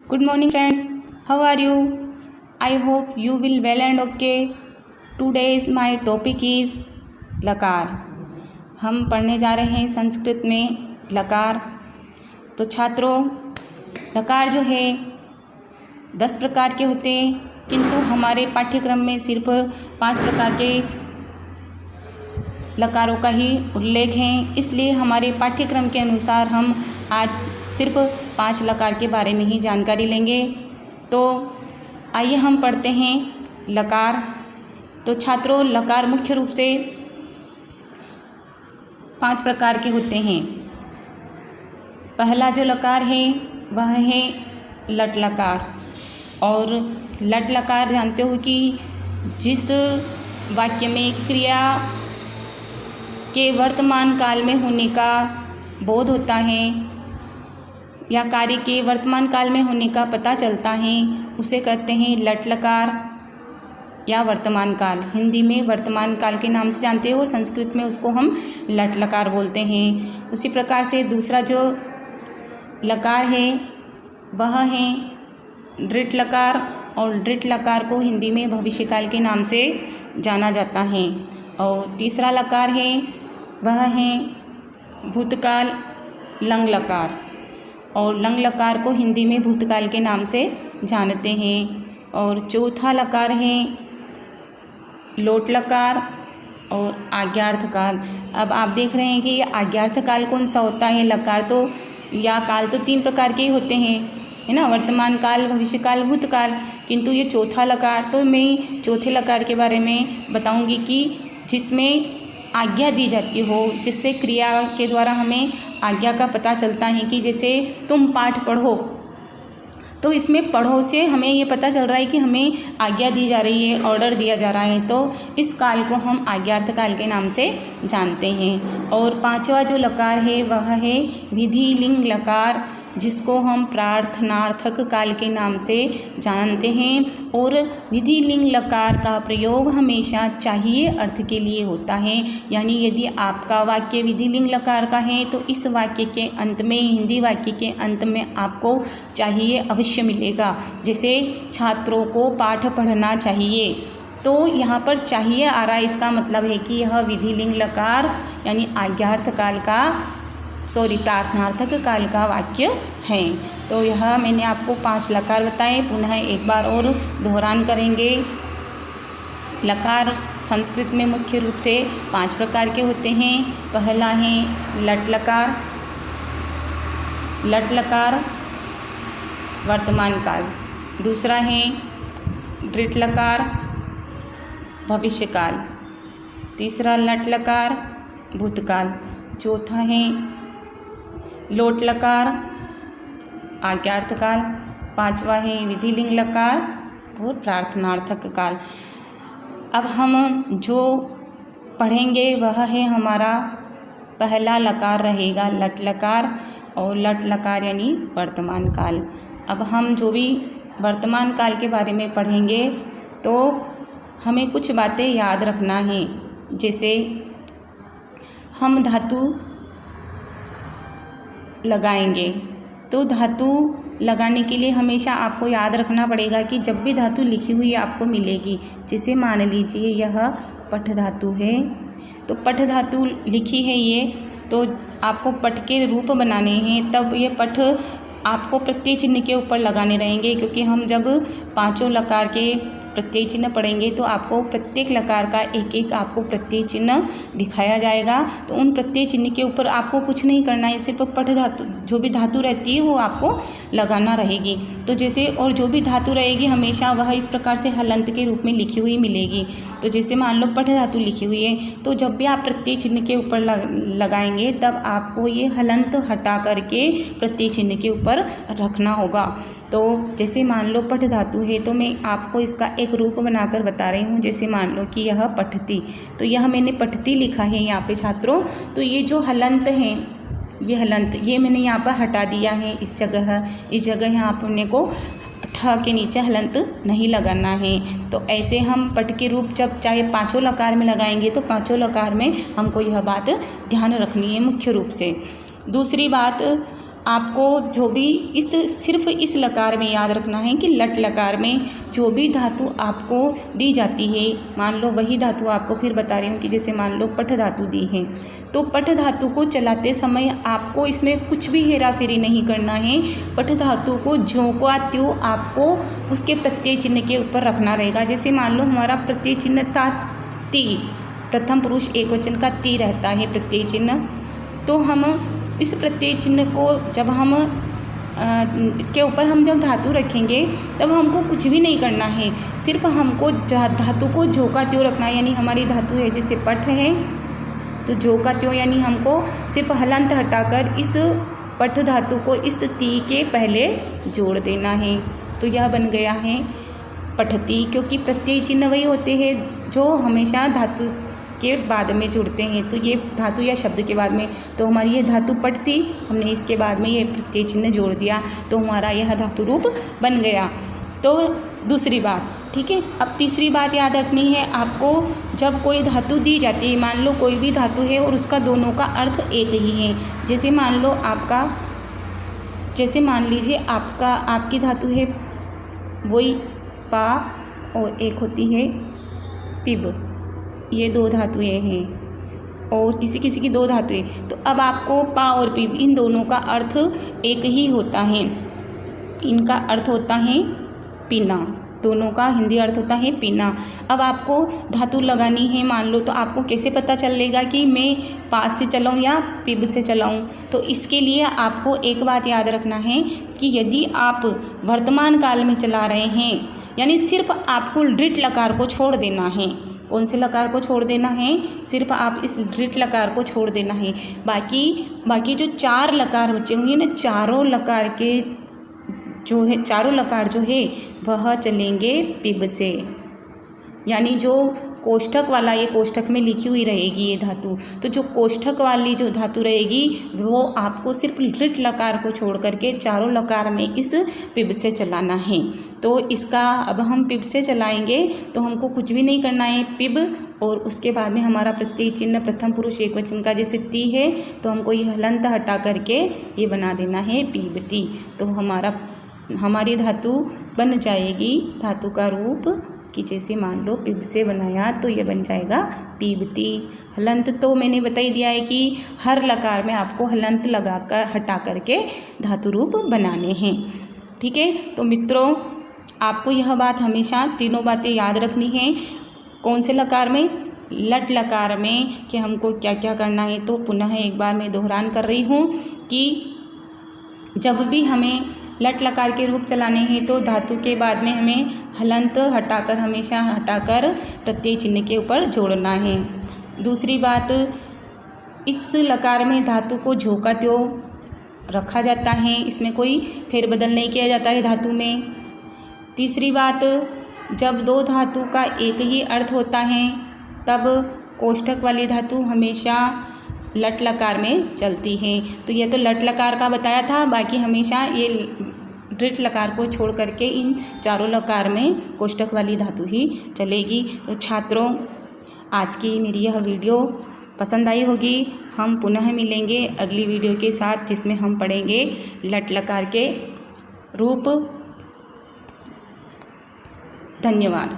Good morning friends, how are you? I hope you will well and okay. Today's my topic is लकार। हम पढ़ने जा रहे हैं संस्कृत में लकार। तो छात्रों, लकार जो है 10 प्रकार के होते हैं, किंतु हमारे पाठ्यक्रम में सिर्फ 5 प्रकार के लकारों का ही उल्लेख है। इसलिए हमारे पाठ्यक्रम के अनुसार हम आज सिर्फ 5 लकार के बारे में ही जानकारी लेंगे। तो आइए हम पढ़ते हैं लकार। तो छात्रों, लकार मुख्य रूप से 5 प्रकार के होते हैं। पहला जो लकार है वह है लट लकार। और लट लकार जानते हो कि जिस वाक्य में क्रिया के वर्तमान काल में होने का बोध होता है या कार्य के वर्तमान काल में होने का पता चलता है, उसे कहते हैं लट लकार या वर्तमान काल। हिंदी में वर्तमान काल के नाम से जानते हो और संस्कृत में उसको हम लट लकार बोलते हैं। उसी प्रकार से दूसरा जो लकार है वह है दृढ़ लकार। और दृढ़ लकार को हिंदी में भविष्यकाल के नाम से जाना जाता है। और तीसरा लकार है वह है भूतकाल लंग लकार। और लंग लकार को हिंदी में भूतकाल के नाम से जानते हैं। और चौथा लकार है लोट लकार और आज्ञार्थ काल। अब आप देख रहे हैं कि ये आज्ञार्थ काल कौन सा होता है। लकार तो या काल तो 3 प्रकार के ही होते हैं, है ना, वर्तमान काल, भविष्यकाल, भूतकाल। किंतु ये चौथा लकार, तो मैं चौथे लकार के बारे में बताऊंगी कि जिसमें आज्ञा दी जाती हो, जिससे क्रिया के द्वारा हमें आज्ञा का पता चलता है कि जैसे तुम पाठ पढ़ो, तो इसमें पढ़ो से हमें ये पता चल रहा है कि हमें आज्ञा दी जा रही है, ऑर्डर दिया जा रहा है। तो इस काल को हम आज्ञार्थ काल के नाम से जानते हैं। और 5वां जो लकार है वह है विधि लिंग लकार, जिसको हम प्रार्थनार्थक काल के नाम से जानते हैं। और विधि लिंग लकार का प्रयोग हमेशा चाहिए अर्थ के लिए होता है। यानी यदि आपका वाक्य विधि लिंग लकार का है तो इस वाक्य के अंत में, हिंदी वाक्य के अंत में आपको चाहिए अवश्य मिलेगा। जैसे छात्रों को पाठ पढ़ना चाहिए, तो यहाँ पर चाहिए आ रहा है, इसका मतलब है कि यह विधि लिंग लकार यानी आज्ञार्थ काल का प्रार्थनार्थक काल का वाक्य है। तो यह मैंने आपको 5 लकार बताए। पुनः एक बार और दोहरान करेंगे। लकार संस्कृत में मुख्य रूप से 5 प्रकार के होते हैं। पहला है लट लकार। लट लकार वर्तमान काल। दूसरा है दृढ़ लकार भविष्यकाल। तीसरा लट लकार भूतकाल। चौथा है लोट लकार आज्ञार्थ काल। 5वां है विधि लिंग लकार और प्रार्थनार्थक काल। अब हम जो पढ़ेंगे वह है हमारा पहला लकार रहेगा लट लकार। और लट लकार यानी वर्तमान काल। अब हम जो भी वर्तमान काल के बारे में पढ़ेंगे तो हमें कुछ बातें याद रखना है। जैसे हम धातु लगाएंगे, तो धातु लगाने के लिए हमेशा आपको याद रखना पड़ेगा कि जब भी धातु लिखी हुई आपको मिलेगी, जैसे मान लीजिए यह पठ धातु है, तो पठ धातु लिखी है ये, तो आपको पठ के रूप बनाने हैं, तब ये पठ आपको प्रत्यय चिन्ह के ऊपर लगाने रहेंगे। क्योंकि हम जब 5 लकार के प्रत्यय चिन्ह पढ़ेंगे तो आपको प्रत्येक लकार का एक एक आपको प्रत्यय चिन्ह दिखाया जाएगा। तो उन प्रत्यय चिन्ह के ऊपर आपको कुछ नहीं करना है, सिर्फ पठ धातु जो भी धातु रहती है वो आपको लगाना रहेगी। तो जैसे और जो भी धातु रहेगी हमेशा वह इस प्रकार से हलंत के रूप में लिखी हुई मिलेगी। तो जैसे मान लो पठ धातु लिखी हुई है, तो जब भी आप प्रत्यय चिन्ह के ऊपर लगाएंगे तब आपको ये हलंत हटा करके प्रत्यय चिन्ह के ऊपर रखना होगा। तो जैसे मान लो पठ धातु है, तो मैं आपको इसका एक रूप बनाकर बता रही हूँ। जैसे मान लो कि यह पठती, तो यह मैंने पठती लिखा है यहाँ पे छात्रों। तो ये जो हलंत है, ये हलंत ये मैंने यहाँ पर हटा दिया है। इस जगह यहाँ पर अपने को ठ के नीचे हलंत नहीं लगाना है। तो ऐसे हम पठ के रूप जब चाहे 5 लकार में लगाएंगे तो 5 लकार में हमको यह बात ध्यान रखनी है मुख्य रूप से। दूसरी बात, आपको जो भी सिर्फ इस लकार में याद रखना है कि लट लकार में जो भी धातु आपको दी जाती है, मान लो वही धातु आपको फिर बता रही हूँ कि जैसे मान लो पठ धातु दी है, तो पठ धातु को चलाते समय आपको इसमें कुछ भी हेरा फेरी नहीं करना है। पठ धातु को ज्यों का त्यों आपको उसके प्रत्यय चिन्ह के ऊपर रखना रहेगा। जैसे मान लो हमारा प्रत्यय चिन्ह था ती, प्रथम पुरुष एकवचन का ती रहता है प्रत्यय चिन्ह, तो हम इस प्रत्यय चिन्ह को जब हम के ऊपर हम जब धातु रखेंगे तब हमको कुछ भी नहीं करना है, सिर्फ हमको धातु को ज्यों का त्यों रखना है। यानी हमारी धातु है जैसे पठ है तो ज्यों का त्यों, यानी हमको सिर्फ हलंत हटाकर इस पठ धातु को इस ती के पहले जोड़ देना है। तो यह बन गया है पठती, क्योंकि प्रत्यय चिन्ह वही होते हैं जो हमेशा धातु के बाद में जुड़ते हैं। तो ये धातु या शब्द के बाद में, तो हमारी ये धातु पठ थी, हमने इसके बाद में ये प्रत्यय चिन्ह जोड़ दिया तो हमारा यह धातु रूप बन गया। तो दूसरी बात, ठीक है। अब तीसरी बात याद रखनी है आपको, जब कोई धातु दी जाती है, मान लो कोई भी धातु है और उसका दोनों का अर्थ एक ही है। जैसे मान लो मान लीजिए आपकी धातु है वही पा और एक होती है पिब, ये दो धातुएं हैं और किसी किसी की दो धातुएं। तो अब आपको पा और पिब इन दोनों का अर्थ एक ही होता है, इनका अर्थ होता है पीना, दोनों का हिंदी अर्थ होता है पीना। अब आपको धातु लगानी है, मान लो, तो आपको कैसे पता चलेगा कि मैं पा से चलाऊँ या पिब से चलाऊँ? तो इसके लिए आपको एक बात याद रखना है कि यदि आप वर्तमान काल में चला रहे हैं, यानी सिर्फ आपको ड्रिट लकार को छोड़ देना है। कौन से लकार को छोड़ देना है? सिर्फ आप इस ड्रिट लकार को छोड़ देना है। बाकी जो चार लकार बचे हुए ना, चारों लकार जो है वह चलेंगे पिब से, यानी जो कोष्ठक वाला, ये कोष्ठक में लिखी हुई रहेगी ये धातु, तो जो कोष्ठक वाली जो धातु रहेगी वो आपको सिर्फ ड्रिट लकार को छोड़ करके चारों लकार में इस पिब से चलाना है। तो इसका अब हम पिब से चलाएंगे तो हमको कुछ भी नहीं करना है, पिब, और उसके बाद में हमारा प्रत्यय चिन्ह प्रथम पुरुष एकवचन का जैसे ती है तो हमको ये हलंत हटा करके ये बना देना है पीबती। तो हमारी धातु बन जाएगी, धातु का रूप कि जैसे मान लो पिब से बनाया तो ये बन जाएगा पीबती। हलंत तो मैंने बता ही दिया है कि हर लकार में आपको हलंत लगाकर हटा करके धातु रूप बनाने हैं, ठीक है। तो मित्रों, आपको यह बात हमेशा तीनों बातें याद रखनी है। कौन से लकार में? लट लकार में, कि हमको क्या क्या करना है। तो पुनः एक बार मैं दोहरान कर रही हूँ कि जब भी हमें लट लकार के रूप चलाने हैं तो धातु के बाद में हमें हलंत हमेशा हटाकर प्रत्यय चिन्ह के ऊपर जोड़ना है। दूसरी बात, इस लकार में धातु को ज्यों का त्यों रखा जाता है, इसमें कोई फेरबदल नहीं किया जाता है धातु में। तीसरी बात, जब दो धातु का एक ही अर्थ होता है तब कोष्ठक वाली धातु हमेशा लट लकार में चलती है। तो यह तो लट लकार का बताया था, बाकी हमेशा ये ड्रिट लकार को छोड़ करके इन चारों लकार में कोष्ठक वाली धातु ही चलेगी। तो छात्रों, आज की मेरी यह वीडियो पसंद आई होगी। हम पुनः मिलेंगे अगली वीडियो के साथ, जिसमें हम पढ़ेंगे लट लकार के रूप। धन्यवाद।